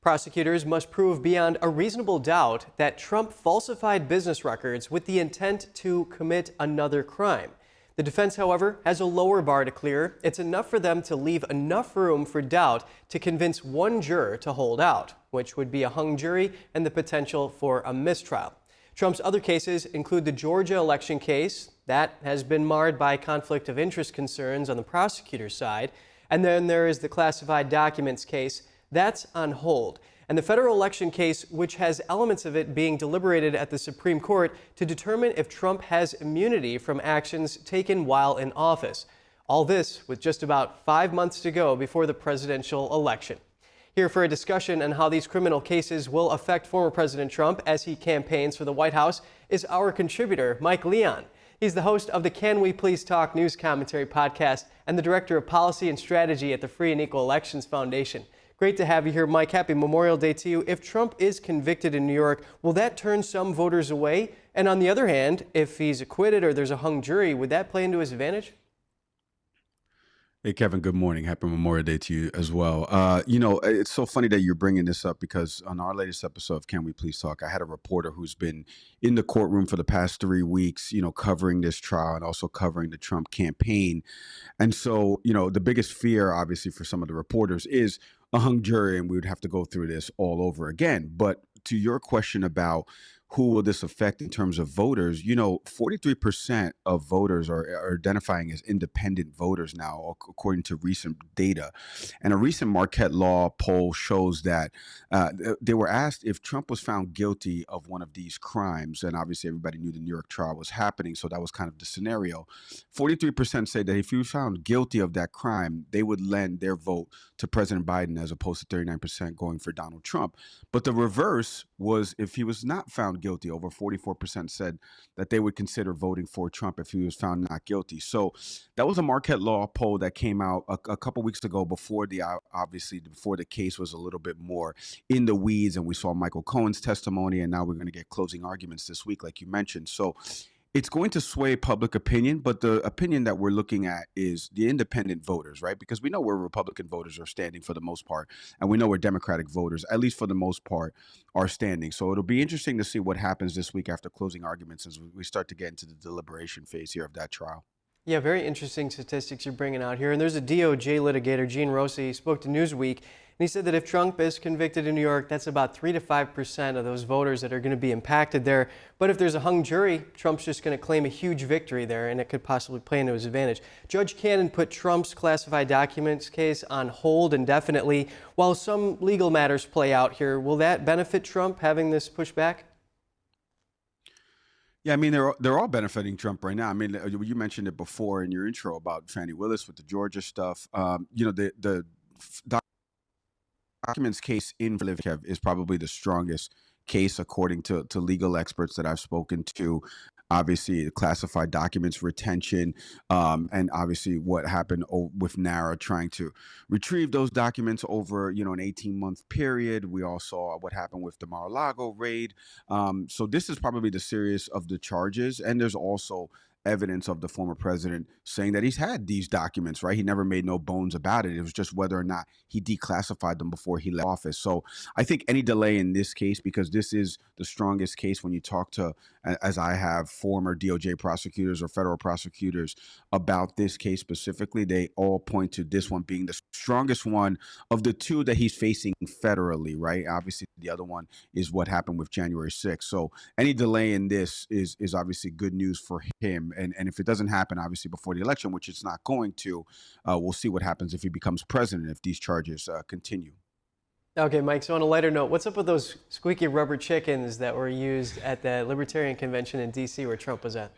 Prosecutors must prove beyond a reasonable doubt that Trump falsified business records with the intent to commit another crime. The defense, however, has a lower bar to clear. It's enough for them to leave enough room for doubt to convince one juror to hold out, which would be a hung jury and the potential for a mistrial. Trump's other cases include the Georgia election case. That has been marred by conflict of interest concerns on the prosecutor's side. And then there is the classified documents case. That's on hold. And the federal election case, which has elements of it being deliberated at the Supreme Court to determine if Trump has immunity from actions taken while in office. All this with just about 5 months to go before the presidential election. Here for a discussion on how these criminal cases will affect former President Trump as he campaigns for the White House is our contributor, Mike Leon. He's the host of the Can We Please Talk news commentary podcast and the director of policy and strategy at the Free and Equal Elections Foundation. Great to have you here, Mike. Happy Memorial Day to you. If Trump is convicted in New York, will that turn some voters away? And on the other hand, if he's acquitted or there's a hung jury, would that play into his advantage? Hey, Kevin, good morning. Happy Memorial Day to you as well. It's so funny that you're bringing this up because on our latest episode of Can We Please Talk, I had a reporter who's been in the courtroom for the past 3 weeks, covering this trial and also covering the Trump campaign. And so, the biggest fear, obviously, for some of the reporters is a hung jury, and we would have to go through this all over again. But to your question about who will this affect in terms of voters, 43% of voters are identifying as independent voters now, according to recent data. And a recent Marquette Law poll shows that they were asked if Trump was found guilty of one of these crimes. And obviously, everybody knew the New York trial was happening. So that was kind of the scenario. 43% say that if he was found guilty of that crime, they would lend their vote to President Biden as opposed to 39% going for Donald Trump. But the reverse was if he was not found guilty. Over 44% said that they would consider voting for Trump if he was found not guilty. So that was a Marquette Law poll that came out a couple weeks ago before before the case was a little bit more in the weeds, and we saw Michael Cohen's testimony, and now we're going to get closing arguments this week, like you mentioned. So it's going to sway public opinion, but the opinion that we're looking at is the independent voters, right? Because we know where Republican voters are standing for the most part, and we know where Democratic voters, at least for the most part, are standing. So it'll be interesting to see what happens this week after closing arguments as we start to get into the deliberation phase here of that trial. Yeah, very interesting statistics you're bringing out here. And there's a DOJ litigator, Gene Rossi, spoke to Newsweek, and he said that if Trump is convicted in New York, that's about 3 to 5% of those voters that are going to be impacted there. But if there's a hung jury, Trump's just going to claim a huge victory there, and it could possibly play into his advantage. Judge Cannon put Trump's classified documents case on hold indefinitely while some legal matters play out here. Will that benefit Trump, having this pushback? Yeah, I mean, they're all benefiting Trump right now. I mean, you mentioned it before in your intro about Fani Willis with the Georgia stuff. The documents case in Libertarian is probably the strongest case according to legal experts that I've spoken to. Obviously, classified documents retention, and obviously what happened with NARA trying to retrieve those documents over, an 18-month period. We all saw what happened with the Mar-a-Lago raid. So this is probably the serious of the charges. And there's also evidence of the former president saying that he's had these documents, right? He never made no bones about it. It was just whether or not he declassified them before he left office. So I think any delay in this case, because this is the strongest case when you talk to, as I have, former DOJ prosecutors or federal prosecutors about this case specifically, they all point to this one being the strongest one of the two that he's facing federally, right? Obviously, the other one is what happened with January 6th. So any delay in this is obviously good news for him. And if it doesn't happen, obviously, before the election, which it's not going to, we'll see what happens if he becomes president, if these charges continue. Okay, Mike, so on a lighter note, what's up with those squeaky rubber chickens that were used at the Libertarian convention in D.C. where Trump was at?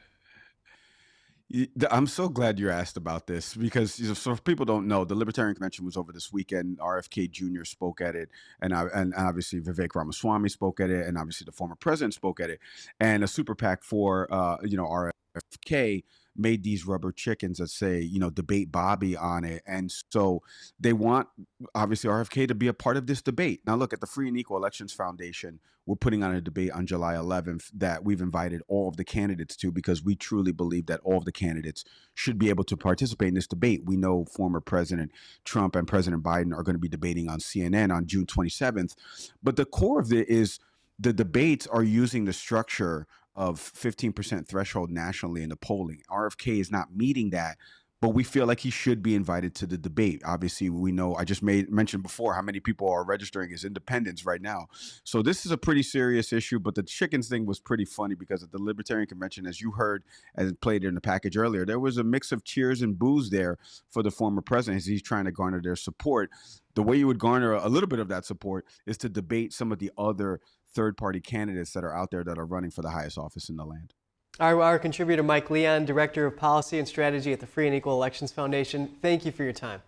I'm so glad you asked about this because so if people don't know, the Libertarian Convention was over this weekend. RFK Jr. spoke at it, and obviously Vivek Ramaswamy spoke at it, and obviously the former president spoke at it. And a super PAC for RFK made these rubber chickens that say, you know, debate Bobby on it. And so they want, obviously, RFK to be a part of this debate. Now, look, at the Free and Equal Elections Foundation, we're putting on a debate on July 11th that we've invited all of the candidates to, because we truly believe that all of the candidates should be able to participate in this debate. We know former President Trump and President Biden are going to be debating on CNN on June 27th. But the core of it is the debates are using the structure of 15% threshold nationally in the polling. RFK is not meeting that, but we feel like he should be invited to the debate. Obviously, we know, I just mentioned before how many people are registering as independents right now. So this is a pretty serious issue, but the chickens thing was pretty funny because at the Libertarian Convention, as you heard, as it played in the package earlier, there was a mix of cheers and boos there for the former president as he's trying to garner their support. The way you would garner a little bit of that support is to debate some of the other third-party candidates that are out there that are running for the highest office in the land. Our contributor, Mike Leon, Director of Policy and Strategy at the Free and Equal Elections Foundation, thank you for your time.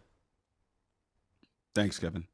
Thanks, Kevin.